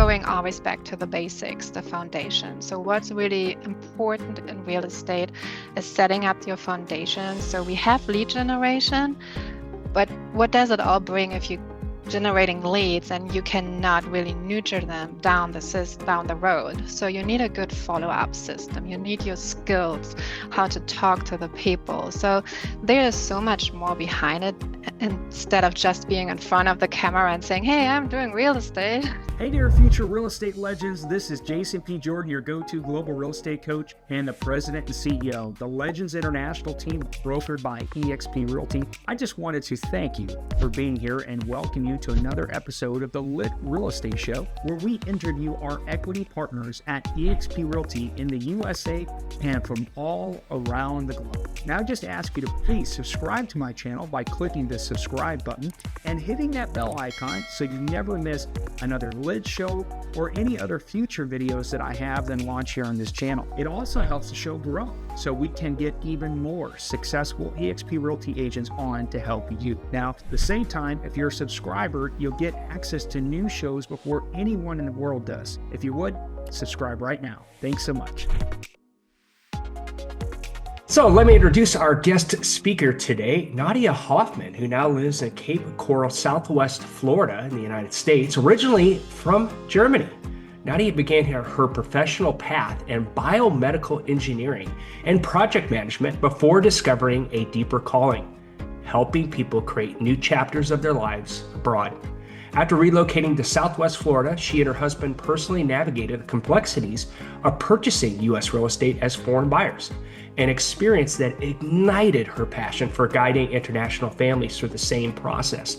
going always back to the basics, the foundation. So what's really important in real estate is setting up your foundation. So we have lead generation, but what does it all bring if you generating leads and you cannot really nurture them down the road? So you need a good follow-up system. You need your skills, how to talk to the people. So there is so much more behind it, instead of just being in front of the camera and saying, hey, I'm doing real estate. Hey there, future real estate legends. This is Jason P. Jordan, your go-to global real estate coach and the president and CEO, the Legends International team brokered by EXP Realty. I just wanted to thank you for being here and welcome you to another episode of the Lit Real Estate Show, where we interview our equity partners at EXP Realty in the USA and from all around the globe. Now, I just ask you to please subscribe to my channel by clicking the subscribe button and hitting that bell icon so you never miss another Lit show or any other future videos that I have then launch here on this channel. It also helps the show grow so we can get even more successful EXP Realty agents on to help you. Now, at the same time, if you're a subscriber, you'll get access to new shows before anyone in the world does. If you would, subscribe right now. Thanks so much. So let me introduce our guest speaker today, Nadja Hoffmann, who now lives in Cape Coral, Southwest Florida in the United States, originally from Germany. Nadja began her professional path in biomedical engineering and project management before discovering a deeper calling, helping people create new chapters of their lives abroad. After relocating to Southwest Florida, she and her husband personally navigated the complexities of purchasing U.S. real estate as foreign buyers, an experience that ignited her passion for guiding international families through the same process.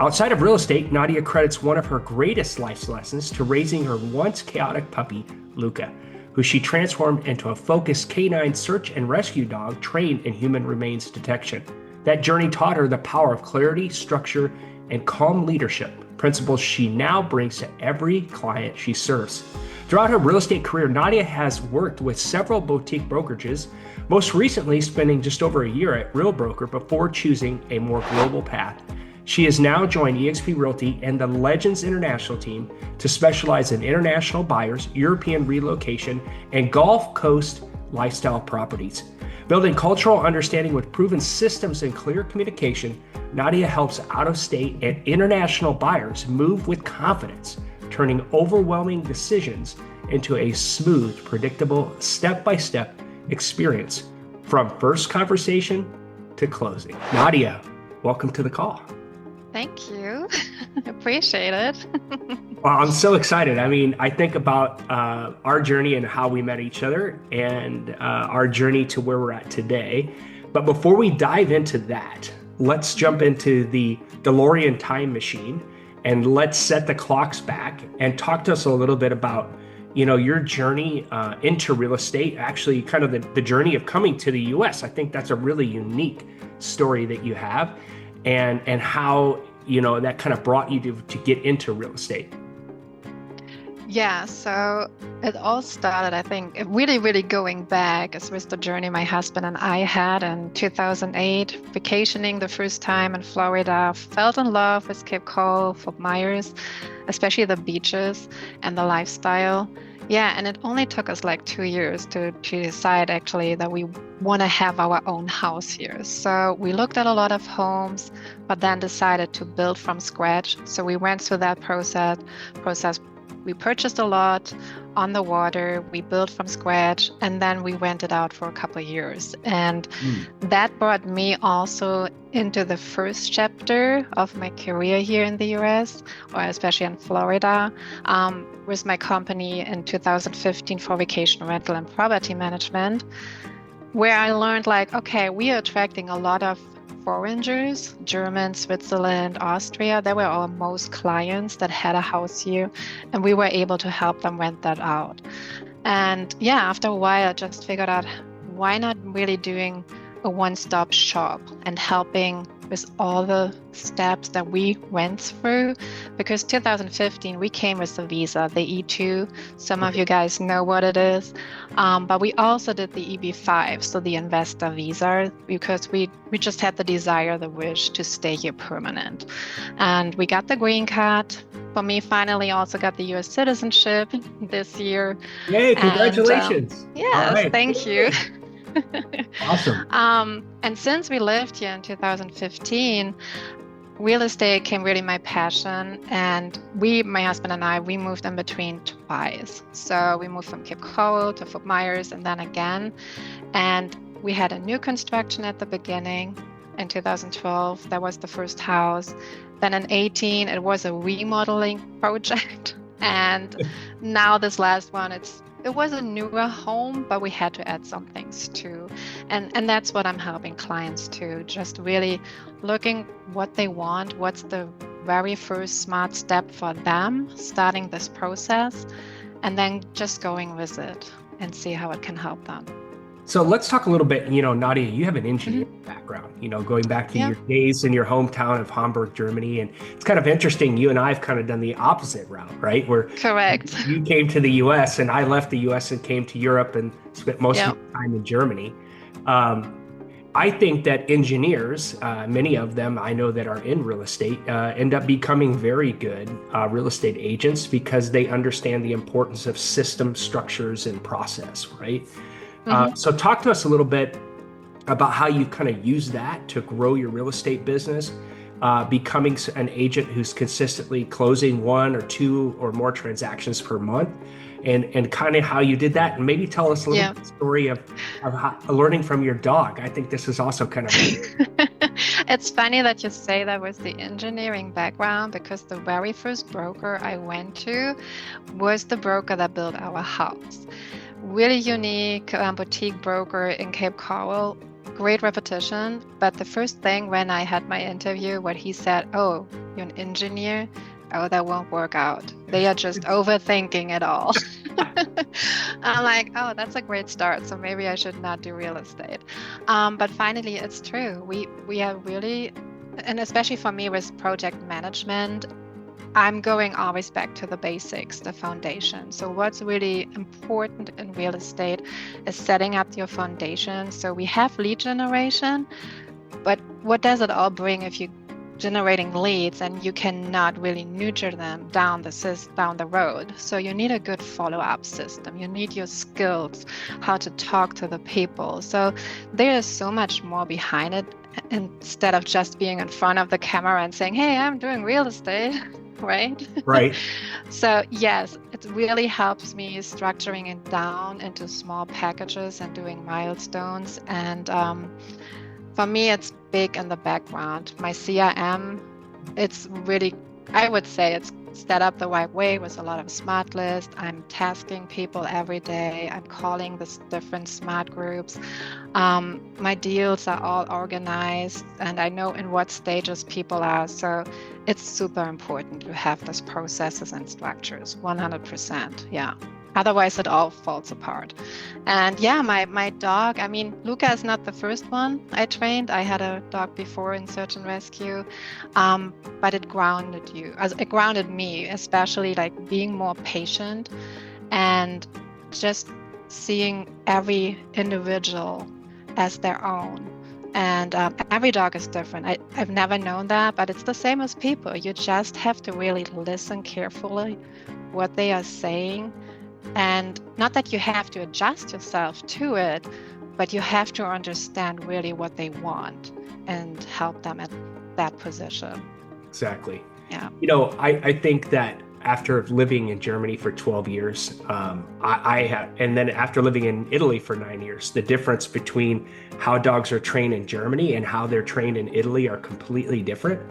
Outside of real estate, Nadja credits one of her greatest life lessons to raising her once chaotic puppy, Luca, who she transformed into a focused canine search and rescue dog trained in human remains detection. That journey taught her the power of clarity, structure, and calm leadership, principles she now brings to every client she serves. Throughout her real estate career, Nadja has worked with several boutique brokerages, most recently spending just over a year at Real Broker before choosing a more global path. She has now joined EXP Realty and the Legends International team to specialize in international buyers, European relocation, and Gulf Coast lifestyle properties. Building cultural understanding with proven systems and clear communication, Nadja helps out-of-state and international buyers move with confidence, turning overwhelming decisions into a smooth, predictable, step-by-step experience from first conversation to closing. Nadja, welcome to the call. Thank you. Appreciate it. Well, I'm so excited. I mean, I think about our journey and how we met each other and our journey to where we're at today. But before we dive into that, let's jump into the DeLorean time machine and let's set the clocks back and talk to us a little bit about, your journey into real estate, actually kind of the journey of coming to the US. I think that's a really unique story that you have and how, that kind of brought you to get into real estate. Yeah, so it all started, I think, really, really going back is with the journey my husband and I had in 2008, vacationing the first time in Florida, fell in love with Cape Coral, Fort Myers, especially the beaches and the lifestyle. Yeah, and it only took us like 2 years to decide actually that we want to have our own house here. So we looked at a lot of homes, but then decided to build from scratch. So we went through that process. We purchased a lot on the water, we built from scratch, and then we rented out for a couple of years. And that brought me also into the first chapter of my career here in the US, or especially in Florida, with my company in 2015 for vacation rental and property management, where I learned okay, we are attracting a lot of foreigners, German, Switzerland, Austria. They were our most clients that had a house here, and we were able to help them rent that out. And yeah, after a while, I just figured out why not really doing a one-stop shop and helping with all the steps that we went through, because 2015 we came with the visa, the E2. Some of you guys know what it is, but we also did the EB5, so the investor visa, because we just had the desire, the wish to stay here permanent. And we got the green card. For me, finally also got the US citizenship this year. Yay, And congratulations. All yes, right. thank you. Awesome. And since we lived here in 2015, real estate became really my passion. And my husband and I, we moved in between twice. So we moved from Cape Coral to Fort Myers and then again. And we had a new construction at the beginning. In 2012, that was the first house. Then in 18, it was a remodeling project. And now this last one, it was a newer home, but we had to add some things too. And that's what I'm helping clients to, just really looking what they want, what's the very first smart step for them, starting this process, and then just going with it and see how it can help them. So let's talk a little bit, Nadja, you have an engineering background, going back to your days in your hometown of Hamburg, Germany. And it's kind of interesting. You and I have kind of done the opposite route, right? Where Correct. You came to the US and I left the US and came to Europe and spent most of my time in Germany. I think that engineers, many of them I know that are in real estate, end up becoming very good real estate agents because they understand the importance of system structures and process, right? So talk to us a little bit about how you kind of use that to grow your real estate business, becoming an agent who's consistently closing 1 or 2 or more transactions per month, and kind of how you did that. And maybe tell us a little bit story of how, learning from your dog. I think this is also kind of It's funny that you say that with the engineering background, because the very first broker I went to was the broker that built our house. Really unique boutique broker in Cape Coral, great reputation. But the first thing when I had my interview, what he said, "Oh, you're an engineer? Oh, that won't work out. They are just overthinking it all." I'm like, oh, that's a great start. So maybe I should not do real estate. But finally, it's true. We are really, and especially for me with project management, I'm going always back to the basics, the foundation. So what's really important in real estate is setting up your foundation. So we have lead generation, but what does it all bring if you're generating leads and you cannot really nurture them down the road? So you need a good follow-up system. You need your skills, how to talk to the people. So there is so much more behind it, instead of just being in front of the camera and saying, "Hey, I'm doing real estate." Right? Right. So yes, it really helps me structuring it down into small packages and doing milestones. And for me, it's big in the background. My CRM, it's really, I would say it's set up the right way with a lot of smart lists. I'm tasking people every day. I'm calling the different smart groups. My deals are all organized and I know in what stages people are. So it's super important to have those processes and structures, 100%. Yeah. Otherwise, it all falls apart. And yeah, my dog, I mean, Luca is not the first one I trained. I had a dog before in search and rescue, but it grounded me, especially like being more patient and just seeing every individual as their own. And every dog is different. I've never known that, but it's the same as people. You just have to really listen carefully what they are saying. And not that you have to adjust yourself to it, but you have to understand really what they want and help them at that position. Exactly. Yeah. I think that after living in Germany for 12 years, and then after living in Italy for 9 years, the difference between how dogs are trained in Germany and how they're trained in Italy are completely different.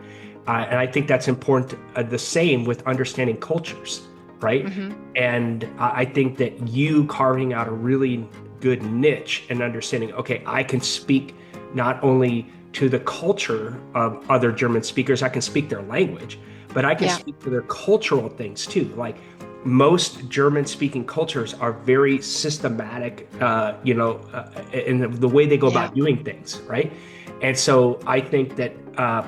And I think that's important. The same with understanding cultures. Right. Mm-hmm. And I think that you carving out a really good niche and understanding, okay, I can speak not only to the culture of other German speakers, I can speak their language, but I can speak to their cultural things too. Like most German speaking cultures are very systematic, in the way they go about doing things. Right. And so I think that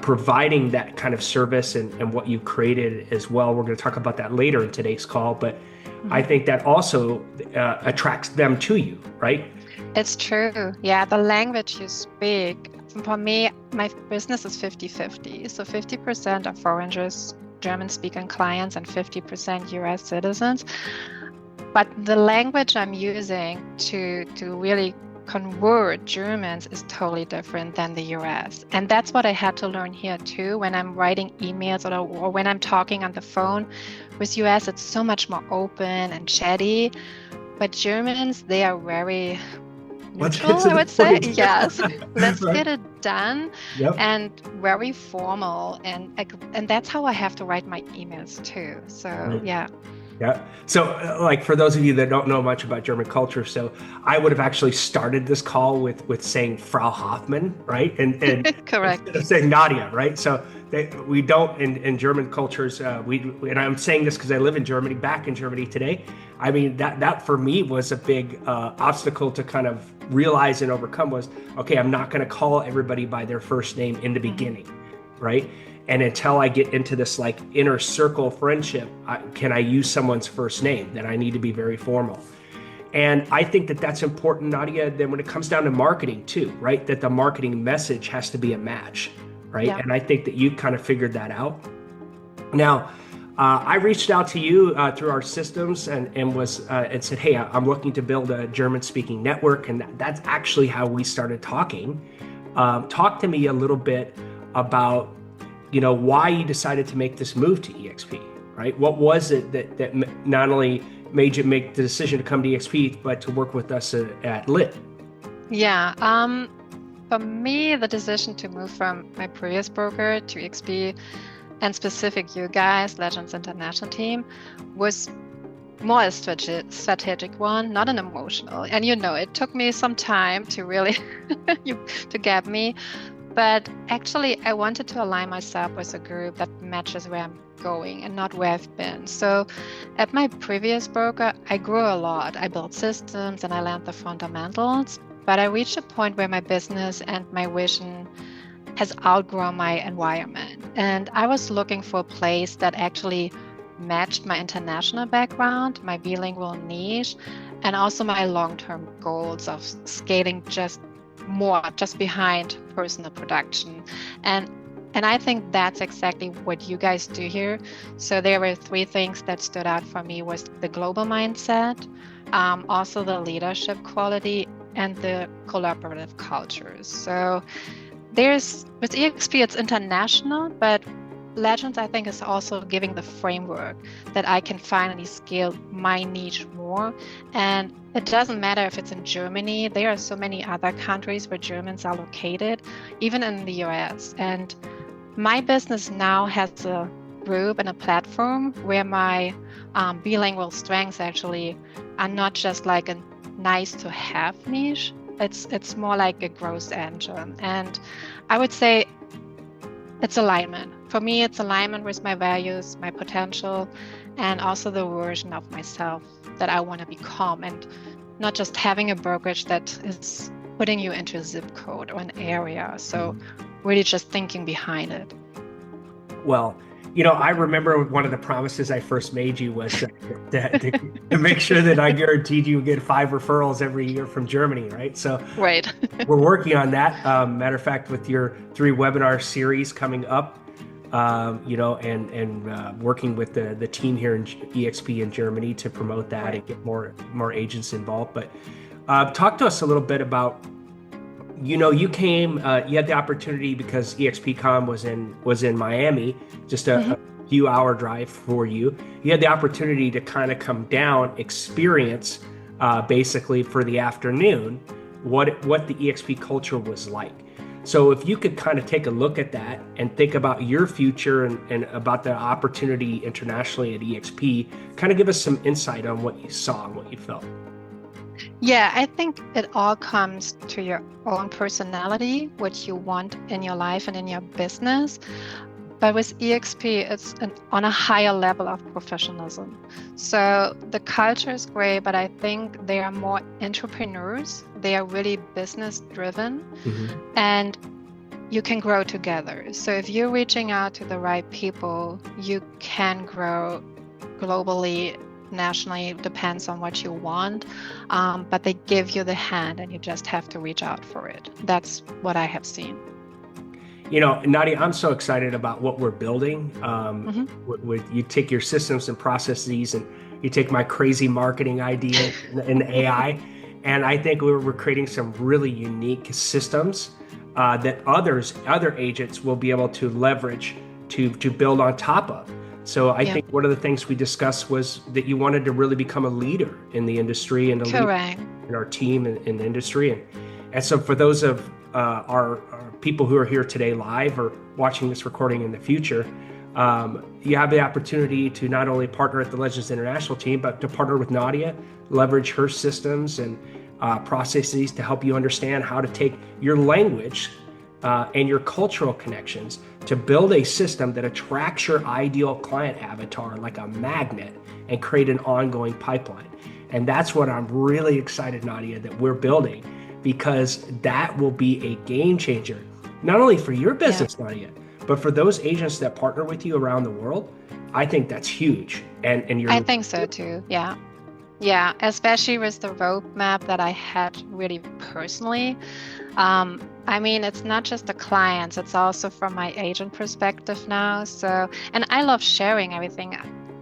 providing that kind of service and what you created as well, we're going to talk about that later in today's call, but I think that also attracts them to you, right? It's true. Yeah, the language you speak. For me, my business is 50-50. So 50% are foreigners, German-speaking clients, and 50% US citizens. But the language I'm using to really convert Germans is totally different than the US. And that's what I had to learn here too. When I'm writing emails or when I'm talking on the phone with US, it's so much more open and chatty. But Germans, they are very neutral, I would say. Yes, let's Right. get it done, Yep. and very formal. And that's how I have to write my emails too. So Right. yeah. Yeah. So, like for those of you that don't know much about German culture, so I would have actually started this call with saying Frau Hoffmann, right? And Correct. instead of saying Nadia, right? So we don't in German cultures. And I'm saying this because I live in Germany, back in Germany today. I mean that for me was a big obstacle to kind of realize and overcome. Was okay. I'm not going to call everybody by their first name in the beginning, right? And until I get into this like inner circle friendship, can I use someone's first name? Then I need to be very formal. And I think that that's important, Nadia, then when it comes down to marketing too, right? That the marketing message has to be a match, right? Yeah. And I think that you kind of figured that out. Now, I reached out to you through our systems and said, hey, I'm looking to build a German-speaking network. And that's actually how we started talking. Talk to me a little bit about why you decided to make this move to EXP, right? What was it that not only made you make the decision to come to EXP, but to work with us at LIT? Yeah. For me, the decision to move from my previous broker to EXP, and specific you guys, Legends International team, was more a strategic one, not an emotional. And it took me some time to really to get me. But actually, I wanted to align myself with a group that matches where I'm going and not where I've been. So at my previous broker, I grew a lot. I built systems and I learned the fundamentals. But I reached a point where my business and my vision has outgrown my environment. And I was looking for a place that actually matched my international background, my bilingual niche, and also my long-term goals of scaling just behind personal production. And I think that's exactly what you guys do here. So there were 3 things that stood out for me: was the global mindset, also the leadership quality, and the collaborative cultures. So with EXP, it's international, but Legends, I think, is also giving the framework that I can finally scale my niche more. And it doesn't matter if it's in Germany. There are so many other countries where Germans are located, even in the US. And my business now has a group and a platform where my bilingual strengths actually are not just like a nice to have niche. It's more like a growth engine. And I would say it's alignment. For me, it's alignment with my values, my potential, and also the version of myself that I want to become, and not just having a brokerage that is putting you into a zip code or an area. So really just thinking behind it. Well, I remember one of the promises I first made you was to make sure that I guaranteed you would get 5 referrals every year from Germany, right? So right. We're working on that. Matter of fact, with your 3 webinar series coming up, and working with the team here in EXP in Germany to promote that and get more agents involved. But talk to us a little bit about, you came, you had the opportunity because EXPCon was in Miami, just a few hour drive for you. You had the opportunity to kind of come down, experience basically for the afternoon what the EXP culture was like. So if you could kind of take a look at that and think about your future and about the opportunity internationally at EXP, kind of give us some insight on what you saw and what you felt. Yeah, I think it all comes to your own personality, what you want in your life and in your business. But with EXP, it's on a higher level of professionalism. So the culture is great, but I think they are more entrepreneurs. They are really business driven. And you can grow together. So if you're reaching out to the right people, you can grow globally, nationally, depends on what you want. But they give you the hand and you just have to reach out for it. That's what I have seen. Nadia, I'm so excited about what we're building. With you take your systems and processes, and you take my crazy marketing idea in AI, and I think we're creating some really unique systems that other agents will be able to leverage to build on top of. So I think one of the things we discussed was that you wanted to really become a leader in the industry and a leader in our team in the industry. And so for those of our people who are here today live or watching this recording in the future, you have the opportunity to not only partner at the Legends International team, but to partner with Nadja, leverage her systems and processes to help you understand how to take your language and your cultural connections to build a system that attracts your ideal client avatar like a magnet and create an ongoing pipeline. And that's what I'm really excited, Nadja, that we're building, because that will be a game changer, not only for your business, Nadja, but for those agents that partner with you around the world. I think that's huge. And I think so too. Yeah. Yeah, especially with the roadmap that I had really personally. I mean, it's not just the clients, it's also from my agent perspective now. So, and I love sharing everything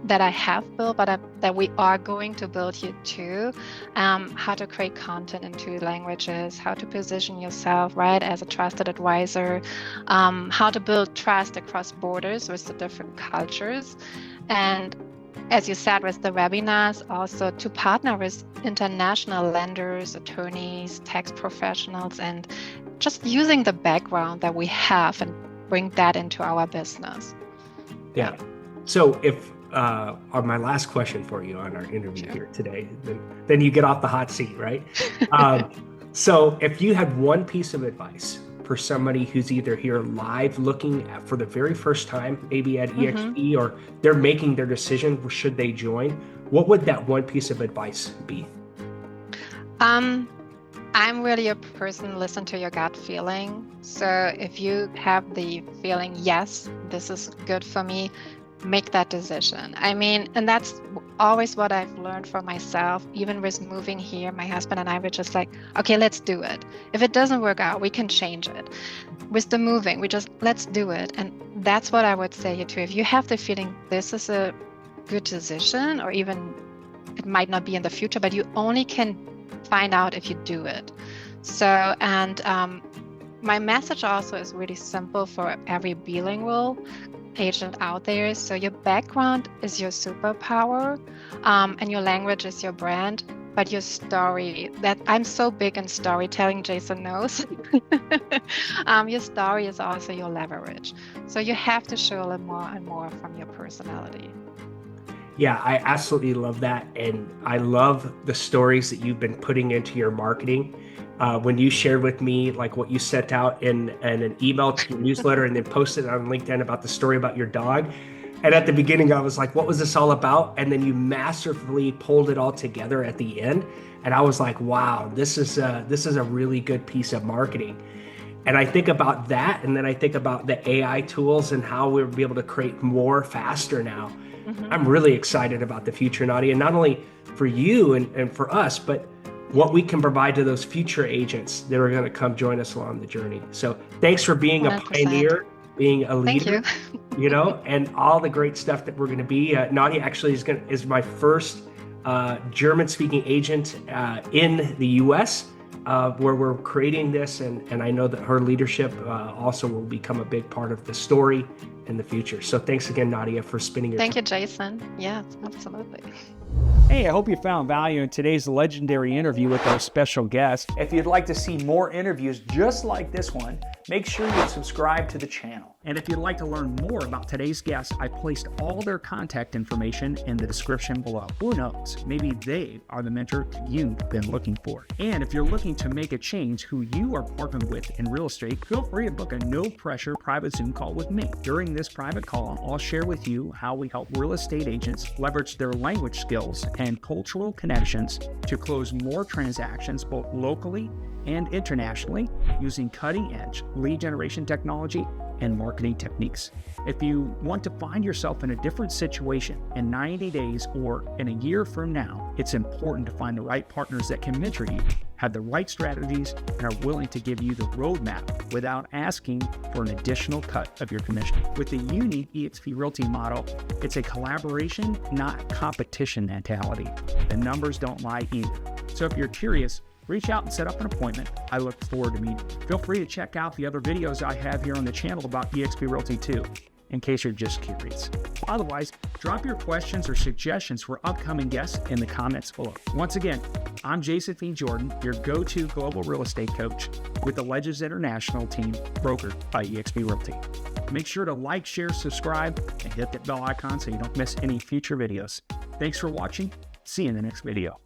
that I have built, but that we are going to build here too. How to create content in 2 languages, how to position yourself, right, as a trusted advisor, how to build trust across borders with the different cultures. And as you said, with the webinars, also to partner with international lenders, attorneys, tax professionals, and just using the background that we have and bring that into our business. Yeah. So if my last question for you on our interview here today, then you get off the hot seat, right? So if you had one piece of advice for somebody who's either here live looking at for the very first time, maybe at EXP, or they're making their decision, should they join, what would that one piece of advice be? I'm really a person, listen to your gut feeling. So if you have the feeling, yes, this is good for me, make that decision. I mean, and that's always what I've learned for myself. Even with moving here, my husband and I were just like, okay, let's do it. If it doesn't work out, we can change it. With the moving, let's do it. And that's what I would say here too. If you have the feeling this is a good decision, or even it might not be in the future, but you only can find out if you do it. So, and my message also is really simple for every bilingual agent out there. So your background is your superpower, and your language is your brand, but your story, that I'm so big in storytelling, Jason knows. Your story is also your leverage. So you have to show a little more and more from your personality. Yeah, I absolutely love that. And I love the stories that you've been putting into your marketing. When you shared with me like what you sent out in an email to your newsletter and then posted on LinkedIn about the story about your dog. And at the beginning, I was like, what was this all about? And then you masterfully pulled it all together at the end. And I was like, wow, this is a really good piece of marketing. And I think about that. And then I think about the AI tools and how we'll be able to create more faster now. I'm really excited about the future, Nadja, not only for you and for us, but what we can provide to those future agents that are going to come join us along the journey. So thanks for being 100%. A pioneer, being a leader, and all the great stuff that we're going to be. Nadja actually is my first German-speaking agent in the U.S., where we're creating this, and I know that her leadership also will become a big part of the story in the future. So thanks again, Nadja, for spending your time. Thank you, Jason. Yeah, absolutely. Hey, I hope you found value in today's legendary interview with our special guest. If you'd like to see more interviews just like this one, make sure you subscribe to the channel. And if you'd like to learn more about today's guests, I placed all their contact information in the description below. Who knows, maybe they are the mentor you've been looking for. And if you're looking to make a change who you are partnering with in real estate, feel free to book a no-pressure private Zoom call with me. During this private call, I'll share with you how we help real estate agents leverage their language skills and cultural connections to close more transactions both locally and internationally using cutting-edge lead generation technology, and marketing techniques. If you want to find yourself in a different situation in 90 days or in a year from now, it's important to find the right partners that can mentor you, have the right strategies, and are willing to give you the roadmap without asking for an additional cut of your commission. With the unique EXP Realty model, it's a collaboration, not competition mentality. The numbers don't lie either. So if you're curious, reach out and set up an appointment. I look forward to meeting you. Feel free to check out the other videos I have here on the channel about EXP Realty too, in case you're just curious. Otherwise, drop your questions or suggestions for upcoming guests in the comments below. Once again, I'm Jason P. Jordan, your go-to global real estate coach with the Legends International team brokered by EXP Realty. Make sure to like, share, subscribe, and hit that bell icon so you don't miss any future videos. Thanks for watching. See you in the next video.